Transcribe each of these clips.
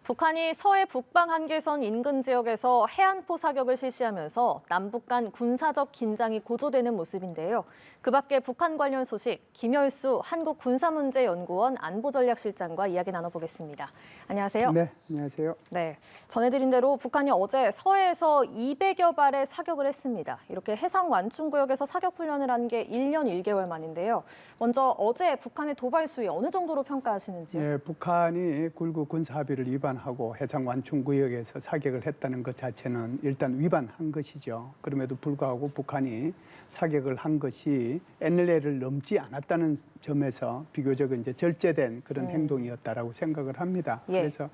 북한이 서해 북방 한계선 인근 지역에서 해안포 사격을 실시하면서 남북 간 군사적 긴장이 고조되는 모습인데요. 그 밖에 북한 관련 소식, 김열수 한국군사문제연구원 안보전략실장과 이야기 나눠보겠습니다. 안녕하세요. 네, 안녕하세요. 네, 전해드린 대로 북한이 어제 서해에서 200여 발의 사격을 했습니다. 이렇게 해상 완충구역에서 사격 훈련을 한 게 1년 1개월 만인데요. 먼저 어제 북한의 도발 수위 어느 정도로 평가하시는지요? 네, 북한이 9.19 군사합의를 위반하고 해상 완충구역에서 사격을 했다는 것 자체는 일단 위반한 것이죠. 그럼에도 불구하고 북한이 사격을 한 것이 NLL을 넘지 않았다는 점에서 비교적 이제 절제된 그런 행동이었다라고 생각을 합니다. 예. 그래서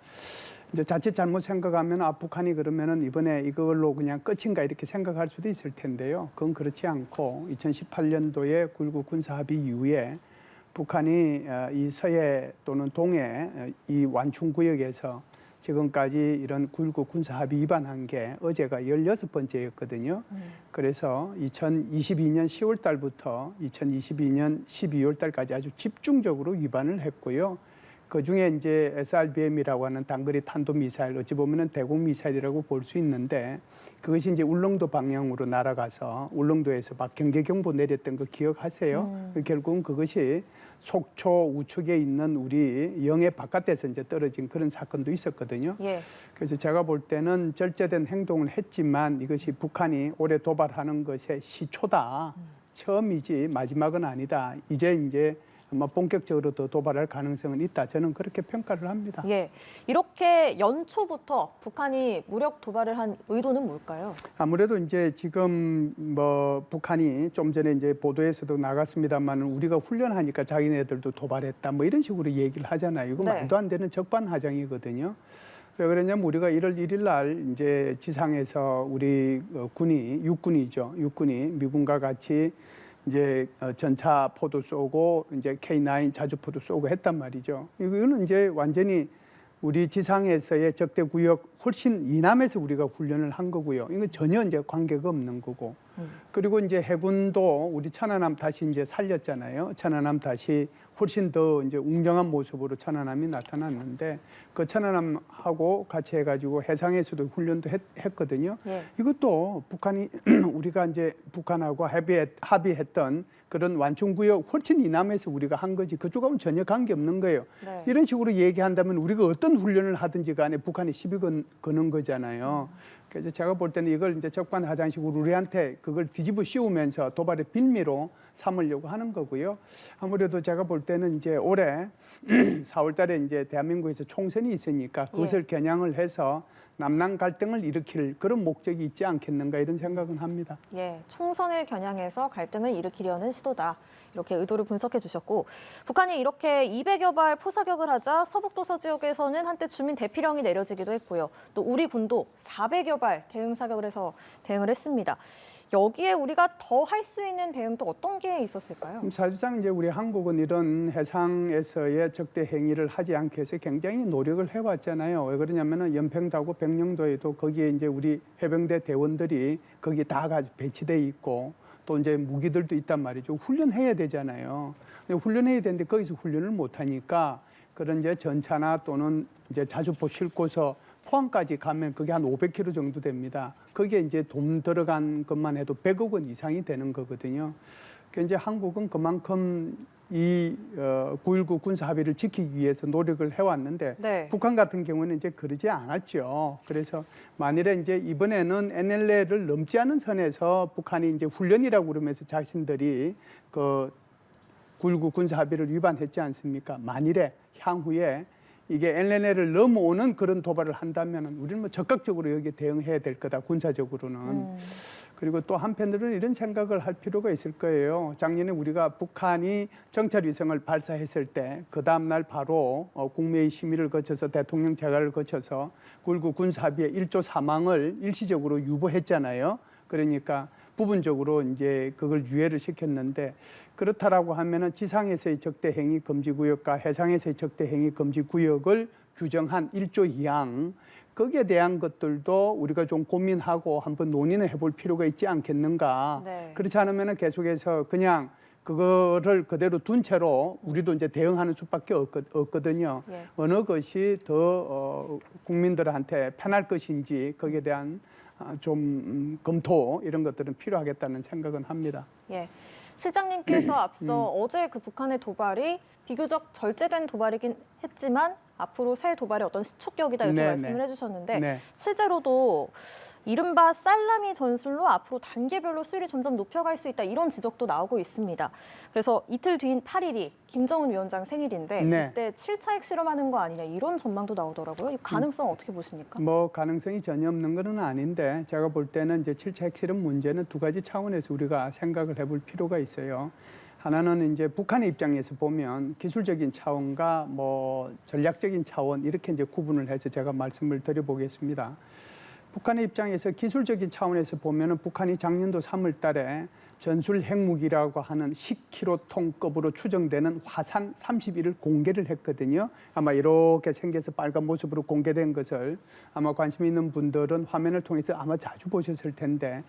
이제 자칫 잘못 생각하면 북한이 그러면은 이번에 이걸로 그냥 끝인가 이렇게 생각할 수도 있을 텐데요. 그건 그렇지 않고 2018년도에 9.19 군사합의 이후에 북한이 이 서해 또는 동해 이 완충구역에서 지금까지 이런 9.19 군사합의 위반한 게 어제가 16번째였거든요. 그래서 2022년 10월 달부터 2022년 12월 달까지 아주 집중적으로 위반을 했고요. 그중에 이제 SRBM이라고 하는 단거리 탄도미사일, 어찌 보면은 대공 미사일이라고 볼 수 있는데 그것이 이제 울릉도 방향으로 날아가서 울릉도에서 막 경계경보 내렸던 거 기억하세요? 결국은 그것이 속초 우측에 있는 우리 영해 바깥에서 이제 떨어진 그런 사건도 있었거든요. 예. 그래서 제가 볼 때는 절제된 행동을 했지만 이것이 북한이 올해 도발하는 것의 시초다. 처음이지 마지막은 아니다. 이제 아마 본격적으로 더 도발할 가능성은 있다. 저는 그렇게 평가를 합니다. 예, 이렇게 연초부터 북한이 무력 도발을 한 의도는 뭘까요? 아무래도 이제 지금 뭐 북한이 좀 전에 이제 보도에서도 나갔습니다만 우리가 훈련하니까 자기네들도 도발했다 뭐 이런 식으로 얘기를 하잖아요. 이거 네. 말도 안 되는 적반하장이거든요. 왜 그러냐면 우리가 1월 1일 날 이제 지상에서 우리 군이 육군이 미군과 같이 이제 전차 포도 쏘고 이제 K9 자주포도 쏘고 했단 말이죠. 이거는 이제 완전히 우리 지상에서의 적대 구역 훨씬 이남에서 우리가 훈련을 한 거고요. 이건 전혀 이제 관계가 없는 거고. 그리고 이제 해군도 우리 천안함 다시 이제 살렸잖아요. 천안함 다시 훨씬 더 이제 웅장한 모습으로 천안함이 나타났는데 그 천안함하고 같이 해가지고 해상에서도 훈련도 했거든요. 예. 이것도 북한이 우리가 이제 북한하고 합의했던 그런 완충구역 훨씬 이남에서 우리가 한 거지 그쪽하고는 전혀 관계 없는 거예요. 네. 이런 식으로 얘기한다면 우리가 어떤 훈련을 하든지 간에 북한이 시비 거는 거잖아요. 그래서 제가 볼 때는 이걸 이제 적반하장식으로 우리한테 그걸 뒤집어 씌우면서 도발의 빌미로 삼으려고 하는 거고요. 아무래도 제가 볼 때는 이제 올해 4월 달에 이제 대한민국에서 총선이 있으니까 그것을 겨냥을 해서 남남 갈등을 일으킬 그런 목적이 있지 않겠는가 이런 생각은 합니다. 예, 총선을 겨냥해서 갈등을 일으키려는 시도다. 이렇게 의도를 분석해 주셨고 북한이 이렇게 200여 발 포사격을 하자 서북도서 지역에서는 한때 주민 대피령이 내려지기도 했고요. 또 우리 군도 400여 발 대응 사격을 해서 대응을 했습니다. 여기에 우리가 더 할 수 있는 대응 또 어떤 게 있었을까요? 사실상 이제 우리 한국은 이런 해상에서의 적대 행위를 하지 않기 위해서 굉장히 노력을 해왔잖아요. 왜 그러냐면은 연평도하고 백령도에도 거기에 이제 우리 해병대 대원들이 거기 다 배치돼 있고 또 이제 무기들도 있단 말이죠. 훈련해야 되잖아요. 근데 훈련해야 되는데 거기서 훈련을 못 하니까 그런 이제 전차나 또는 이제 자주포 싣고서 포항까지 가면 그게 한 500km 정도 됩니다. 거기에 이제 돈 들어간 것만 해도 100억 원 이상이 되는 거거든요. 그러니까 이제 한국은 그만큼 이 9.19 군사 합의를 지키기 위해서 노력을 해왔는데 네. 북한 같은 경우는 이제 그러지 않았죠. 그래서 만일에 이제 이번에는 NLL을 넘지 않은 선에서 북한이 이제 훈련이라고 그러면서 자신들이 그 9.19 군사 합의를 위반했지 않습니까? 만일에 향후에 이게 NLL을 넘어오는 그런 도발을 한다면 우리는 뭐 적극적으로 여기에 대응해야 될 거다, 군사적으로는. 그리고 또 한편으로는 이런 생각을 할 필요가 있을 거예요. 작년에 우리가 북한이 정찰위성을 발사했을 때 그 다음날 바로 국무회의 심의를 거쳐서 대통령 재가를 거쳐서 9.19 군사합의의 1조 4망을 일시적으로 유보했잖아요. 그러니까 부분적으로 이제 그걸 유예를 시켰는데 그렇다라고 하면은 지상에서의 적대 행위 금지 구역과 해상에서의 적대 행위 금지 구역을 규정한 1조 2항 거기에 대한 것들도 우리가 좀 고민하고 한번 논의는 해볼 필요가 있지 않겠는가. 네. 그렇지 않으면 계속해서 그냥 그거를 그대로 둔 채로 우리도 이제 대응하는 수밖에 없거든요. 예. 어느 것이 더 국민들한테 편할 것인지 거기에 대한 좀 검토 이런 것들은 필요하겠다는 생각은 합니다. 예. 실장님께서 앞서 어제 그 북한의 도발이 비교적 절제된 도발이긴 했지만 앞으로 새 도발의 어떤 시초격이다 이렇게 네네. 말씀을 해주셨는데 네. 실제로도 이른바 살라미 전술로 앞으로 단계별로 수위를 점점 높여갈 수 있다 이런 지적도 나오고 있습니다. 그래서 이틀 뒤인 8일이 김정은 위원장 생일인데 네. 그때 7차 핵실험하는 거 아니냐 이런 전망도 나오더라고요. 이 가능성 어떻게 보십니까? 뭐 가능성이 전혀 없는 건 아닌데 제가 볼 때는 이제 7차 핵실험 문제는 두 가지 차원에서 우리가 생각을 해볼 필요가 있어요. 하나는 이제 북한의 입장에서 보면 기술적인 차원과 뭐 전략적인 차원 이렇게 이제 구분을 해서 제가 말씀을 드려보겠습니다. 북한의 입장에서 기술적인 차원에서 보면은 북한이 작년도 3월 달에 전술 핵무기라고 하는 10kg급으로 추정되는 화산 31을 공개를 했거든요. 아마 이렇게 생겨서 빨간 모습으로 공개된 것을 아마 관심 있는 분들은 화면을 통해서 아마 자주 보셨을 텐데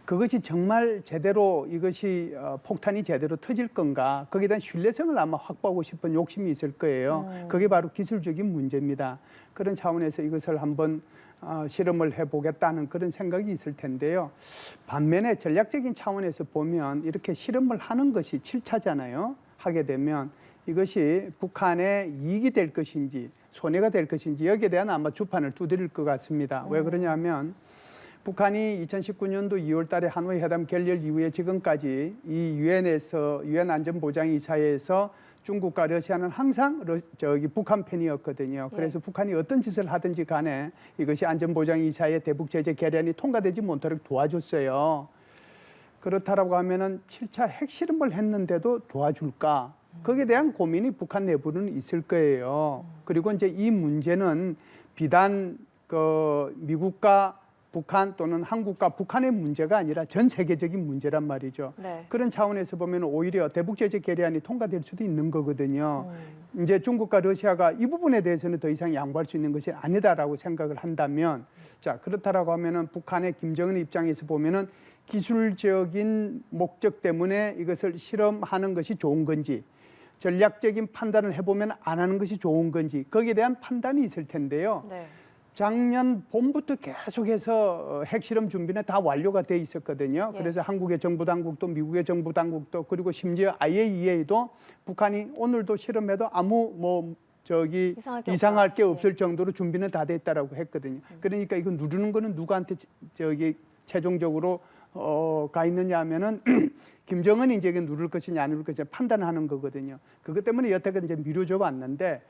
그것이 정말 제대로 이것이 폭탄이 제대로 터질 건가 거기에 대한 신뢰성을 아마 확보하고 싶은 욕심이 있을 거예요. 그게 바로 기술적인 문제입니다. 그런 차원에서 이것을 한번 실험을 해보겠다는 그런 생각이 있을 텐데요. 반면에 전략적인 차원에서 보면 이렇게 실험을 하는 것이 7차잖아요. 하게 되면 이것이 북한의 이익이 될 것인지 손해가 될 것인지 여기에 대한 아마 주판을 두드릴 것 같습니다. 왜 그러냐면 북한이 2019년도 2월 달에 하노이 회담 결렬 이후에 지금까지 이 유엔 안전보장이사회에서 중국과 러시아는 항상 북한 편이었거든요. 그래서 북한이 어떤 짓을 하든지 간에 이것이 안전보장이사회 대북 제재 결의안이 통과되지 못하도록 도와줬어요. 그렇다라고 하면은 7차 핵실험을 했는데도 도와줄까? 거기에 대한 고민이 북한 내부는 있을 거예요. 그리고 이제 이 문제는 비단 미국과 북한 또는 한국과 북한의 문제가 아니라 전 세계적인 문제란 말이죠. 네. 그런 차원에서 보면 오히려 대북 제재 결의안이 통과될 수도 있는 거거든요. 이제 중국과 러시아가 이 부분에 대해서는 더 이상 양보할 수 있는 것이 아니다라고 생각을 한다면, 자 그렇다라고 하면은 북한의 김정은 입장에서 보면은 기술적인 목적 때문에 이것을 실험하는 것이 좋은 건지, 전략적인 판단을 해보면 안 하는 것이 좋은 건지 거기에 대한 판단이 있을 텐데요. 네. 작년 봄부터 계속해서 핵실험 준비는 다 완료가 돼 있었거든요. 예. 그래서 한국의 정부 당국도 미국의 정부 당국도 그리고 심지어 IAEA도 북한이 오늘도 실험해도 아무 이상할 게 없을 정도로 준비는 다 돼 있다라고 했거든요. 그러니까 이거 누르는 거는 누구한테 최종적으로 가 있느냐 하면은 김정은이 이제 누를 것이냐 안 누를 것이냐 판단하는 거거든요. 그것 때문에 여태까지 이제 미뤄져 왔는데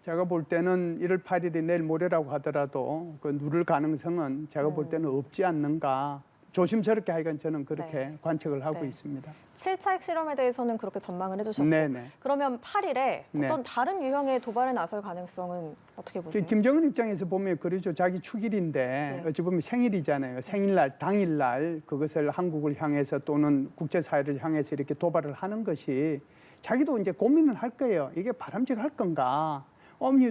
제가 볼 때는 1월 8일이 내일 모레라고 하더라도 그 누를 가능성은 제가 볼 때는 없지 않는가. 조심스럽게 하여간 저는 그렇게 관측을 하고 있습니다. 7차 핵실험에 대해서는 그렇게 전망을 해주셨고 네네. 그러면 8일에 어떤 네. 다른 유형의 도발에 나설 가능성은 어떻게 보세요? 김정은 입장에서 보면 그러죠. 자기 축일인데 어찌 보면 생일이잖아요. 생일날, 당일날 그것을 한국을 향해서 또는 국제사회를 향해서 이렇게 도발을 하는 것이 자기도 이제 고민을 할 거예요. 이게 바람직할 건가?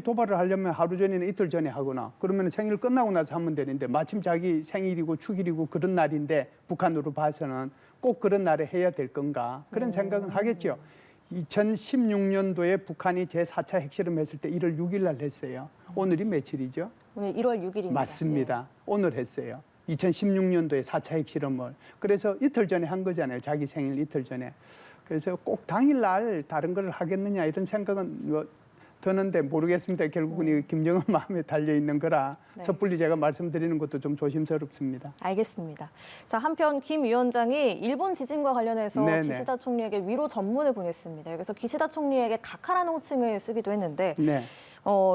도발을 하려면 하루 전이나 이틀 전에 하거나 그러면 생일 끝나고 나서 하면 되는데 마침 자기 생일이고 축일이고 그런 날인데 북한으로 봐서는 꼭 그런 날에 해야 될 건가? 그런 생각은 하겠죠. 2016년도에 북한이 제4차 핵실험 했을 때 1월 6일 날 했어요. 오늘이 며칠이죠? 오늘 1월 6일입니다. 맞습니다. 오늘 했어요. 2016년도에 4차 핵실험을. 그래서 이틀 전에 한 거잖아요. 자기 생일 이틀 전에. 그래서 꼭 당일날 다른 걸 하겠느냐 이런 생각은 드는데 모르겠습니다. 결국은 이 김정은 마음에 달려있는 거라 섣불리 제가 말씀드리는 것도 좀 조심스럽습니다. 알겠습니다. 자, 한편 김 위원장이 일본 지진과 관련해서 네네. 기시다 총리에게 위로 전문을 보냈습니다. 여기서 기시다 총리에게 각하라는 호칭을 쓰기도 했는데 네.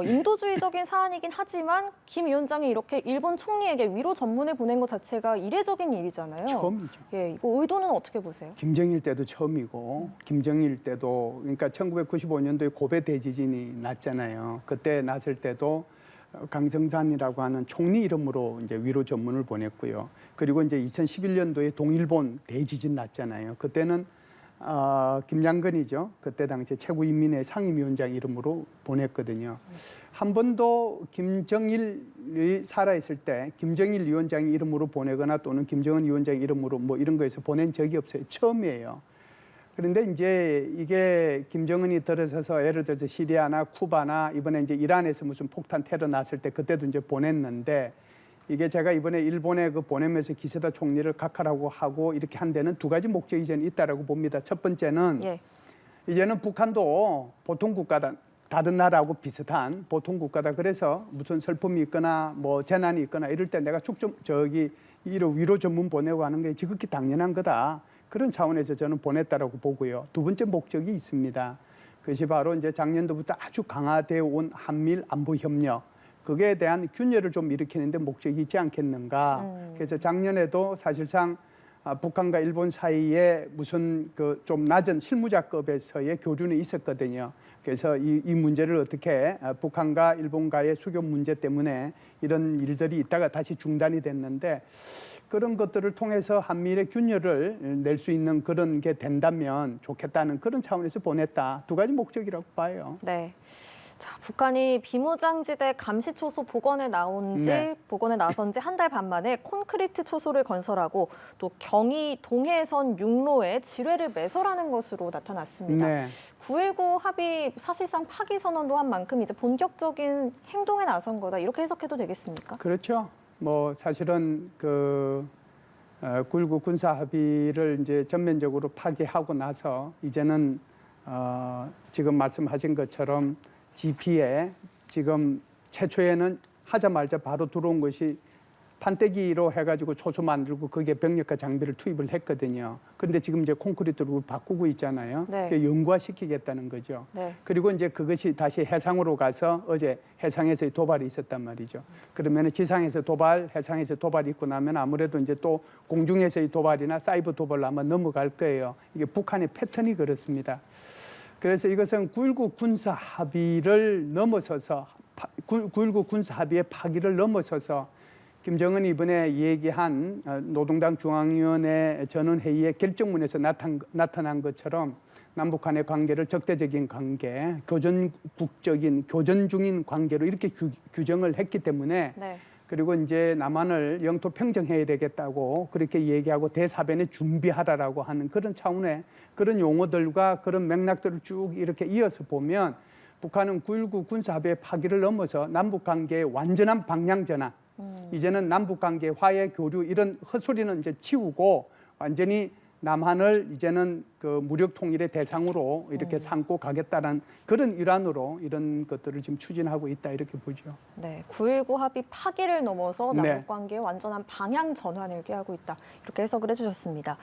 인도주의적인 사안이긴 하지만 김 위원장이 이렇게 일본 총리에게 위로 전문을 보낸 것 자체가 이례적인 일이잖아요. 처음이죠. 예, 이거 의도는 어떻게 보세요? 김정일 때도 처음이고 김정일 때도 그러니까 1995년도에 고베 대지진이 났잖아요. 그때 났을 때도 강성산이라고 하는 총리 이름으로 이제 위로 전문을 보냈고요. 그리고 이제 2011년도에 동일본 대지진 났잖아요. 그때는 김양근이죠. 그때 당시 최고인민회 상임위원장 이름으로 보냈거든요. 한 번도 김정일이 살아있을 때 김정일 위원장 이름으로 보내거나 또는 김정은 위원장 이름으로 뭐 이런 거에서 보낸 적이 없어요. 처음이에요. 그런데 이제 이게 김정은이 들어서서 예를 들어서 시리아나 쿠바나 이번에 이제 이란에서 무슨 폭탄 테러 났을 때 그때도 이제 보냈는데 이게 제가 이번에 일본에 그 보내면서 기세다 총리를 각하라고 하고 이렇게 한 데는 두 가지 목적이 저는 있다라고 봅니다. 첫 번째는 예. 이제는 북한도 보통 국가다. 다른 나라하고 비슷한 보통 국가다. 그래서 무슨 슬픔이 있거나 뭐 재난이 있거나 이럴 때 내가 위로 전문 보내고 하는 게 지극히 당연한 거다. 그런 차원에서 저는 보냈다라고 보고요. 두 번째 목적이 있습니다. 그것이 바로 이제 작년도부터 아주 강화되어 온 한미일 안보 협력. 그거에 대한 균열을 좀 일으키는데 목적이 있지 않겠는가. 그래서 작년에도 사실상 북한과 일본 사이에 무슨 그 좀 낮은 실무자급에서의 교류는 있었거든요. 그래서 이 문제를 어떻게 북한과 일본과의 수교 문제 때문에 이런 일들이 있다가 다시 중단이 됐는데 그런 것들을 통해서 한미일의 균열을 낼 수 있는 그런 게 된다면 좋겠다는 그런 차원에서 보냈다. 두 가지 목적이라고 봐요. 네. 자, 북한이 비무장지대 감시 초소 복원에 나선 지 한 달 반 만에 콘크리트 초소를 건설하고 또 경의 동해선 육로에 지뢰를 매설하는 것으로 나타났습니다. 네. 9.19 합의 사실상 파기 선언도 한 만큼 이제 본격적인 행동에 나선 거다. 이렇게 해석해도 되겠습니까? 그렇죠. 뭐 사실은 그 9.19 군사 합의를 이제 전면적으로 파기하고 나서 이제는 지금 말씀하신 것처럼 GP에 지금 최초에는 하자마자 바로 들어온 것이 판때기로 해가지고 초소 만들고 거기에 병력과 장비를 투입을 했거든요. 그런데 지금 이제 콘크리트로 바꾸고 있잖아요. 네. 영구화시키겠다는 거죠. 네. 그리고 이제 그것이 다시 해상으로 가서 어제 해상에서의 도발이 있었단 말이죠. 그러면 지상에서 도발, 해상에서 도발이 있고 나면 아무래도 이제 또 공중에서의 도발이나 사이버 도발로 아마 넘어갈 거예요. 이게 북한의 패턴이 그렇습니다. 그래서 이것은 9.19 군사 합의를 넘어서서 9.19 군사 합의의 파기를 넘어서서 김정은이 이번에 얘기한 노동당 중앙위원회 전원회의의 결정문에서 나타난 것처럼 남북한의 관계를 적대적인 관계, 교전국적인 교전 중인 관계로 이렇게 규정을 했기 때문에 네. 그리고 이제 남한을 영토 평정해야 되겠다고 그렇게 얘기하고 대사변에 준비하라라고 하는 그런 차원의 그런 용어들과 그런 맥락들을 쭉 이렇게 이어서 보면 북한은 9.19 군사합의의 파기를 넘어서 남북관계의 완전한 방향 전환, 이제는 남북관계 화해 교류 이런 헛소리는 이제 치우고 완전히 남한을 이제는 그 무력 통일의 대상으로 이렇게 삼고 가겠다는 그런 일환으로 이런 것들을 지금 추진하고 있다 이렇게 보죠. 네, 9.19 합의 파기를 넘어서 네. 남북관계의 완전한 방향 전환을 꾀하고 있다. 이렇게 해석을 해주셨습니다.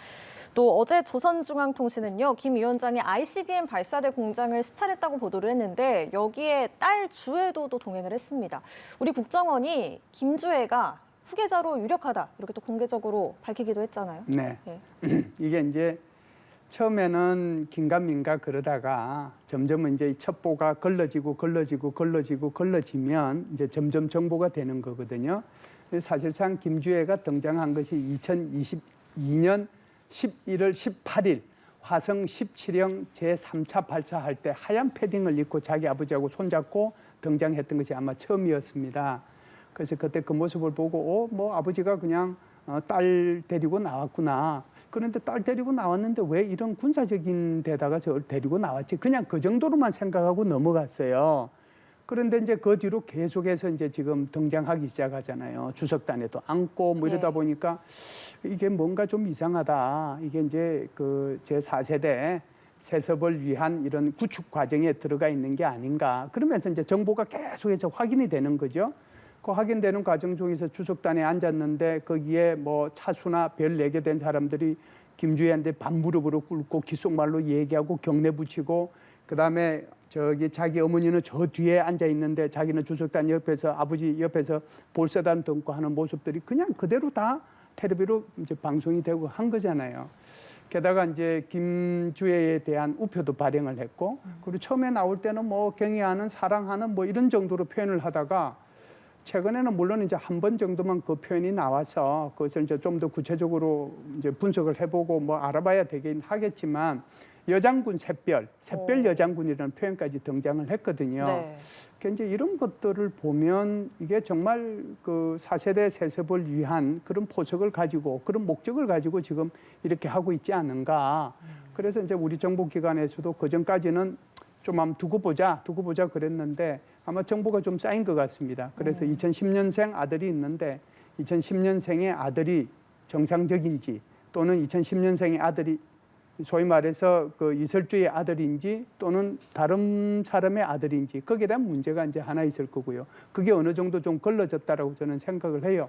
또 어제 조선중앙통신은요, 김 위원장이 ICBM 발사대 공장을視察했다고 보도를 했는데 여기에 딸 주해도도 동행을 했습니다. 우리 국정원이 김주해가 후계자로 유력하다 이렇게 또 공개적으로 밝히기도 했잖아요. 네. 네. 이게 이제 처음에는 긴가민가 그러다가 점점 이제 첩보가 걸러지면 이제 점점 정보가 되는 거거든요. 사실상 김주혜가 등장한 것이 2022년 11월 18일 화성 17형 제3차 발사할 때 하얀 패딩을 입고 자기 아버지하고 손잡고 등장했던 것이 아마 처음이었습니다. 그래서 그때 그 모습을 보고 뭐 아버지가 그냥 딸 데리고 나왔구나. 그런데 딸 데리고 나왔는데 왜 이런 군사적인 데다가 저를 데리고 나왔지? 그냥 그 정도로만 생각하고 넘어갔어요. 그런데 이제 그 뒤로 계속해서 이제 지금 등장하기 시작하잖아요. 주석단에도 앉고 뭐 이러다 보니까 이게 뭔가 좀 이상하다. 이게 이제 그 제4세대 세습을 위한 이런 구축 과정에 들어가 있는 게 아닌가. 그러면서 이제 정보가 계속해서 확인이 되는 거죠. 그 확인되는 과정 중에서 주석단에 앉았는데 거기에 뭐 차수나 별 4개 된 사람들이 김주희한테 반무릎으로 꿇고 귓속말로 얘기하고 경례 붙이고 그다음에 저기 자기 어머니는 저 뒤에 앉아 있는데 자기는 주석단 옆에서 아버지 옆에서 볼세단 등고 하는 모습들이 그냥 그대로 다 텔레비로 이제 방송이 되고 한 거잖아요. 게다가 이제 김주혜에 대한 우표도 발행을 했고 그리고 처음에 나올 때는 뭐 경애하는 사랑하는 뭐 이런 정도로 표현을 하다가 최근에는 물론 이제 한 번 정도만 그 표현이 나와서 그것을 이제 좀 더 구체적으로 이제 분석을 해보고 뭐 알아봐야 되긴 하겠지만 여장군 샛별 여장군이라는 표현까지 등장을 했거든요. 네. 그러니까 이제 이런 것들을 보면 이게 정말 그 4세대 세습을 위한 그런 포석을 가지고 그런 목적을 가지고 지금 이렇게 하고 있지 않은가 그래서 이제 우리 정보기관에서도 그 전까지는 좀 한번 두고 보자 그랬는데 아마 정보가 좀 쌓인 것 같습니다. 그래서 2010년생 아들이 있는데 2010년생의 아들이 정상적인지 또는 2010년생의 아들이 소위 말해서 그 이설주의 아들인지 또는 다른 사람의 아들인지 거기에 대한 문제가 이제 하나 있을 거고요. 그게 어느 정도 좀 걸러졌다라고 저는 생각을 해요.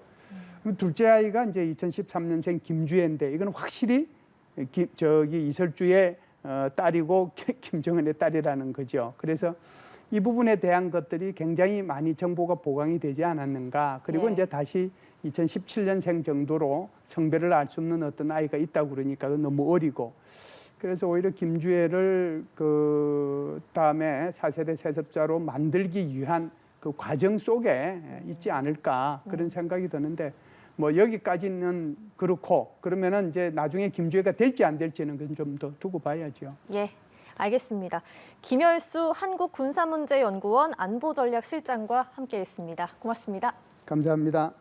둘째 아이가 이제 2013년생 김주혜인데 이건 확실히 이설주의 딸이고 김정은의 딸이라는 거죠. 그래서 이 부분에 대한 것들이 굉장히 많이 정보가 보강이 되지 않았는가. 그리고 네. 이제 다시 2017년생 정도로 성별을 알 수 없는 어떤 아이가 있다고 그러니까 너무 어리고. 그래서 오히려 김주혜를 그 다음에 4세대 세습자로 만들기 위한 그 과정 속에 있지 않을까 그런 생각이 드는데 뭐 여기까지는 그렇고 그러면은 이제 나중에 김주혜가 될지 안 될지는 그건 좀 더 두고 봐야죠. 예, 알겠습니다. 김열수 한국군사문제연구원 안보전략실장과 함께했습니다. 고맙습니다. 감사합니다.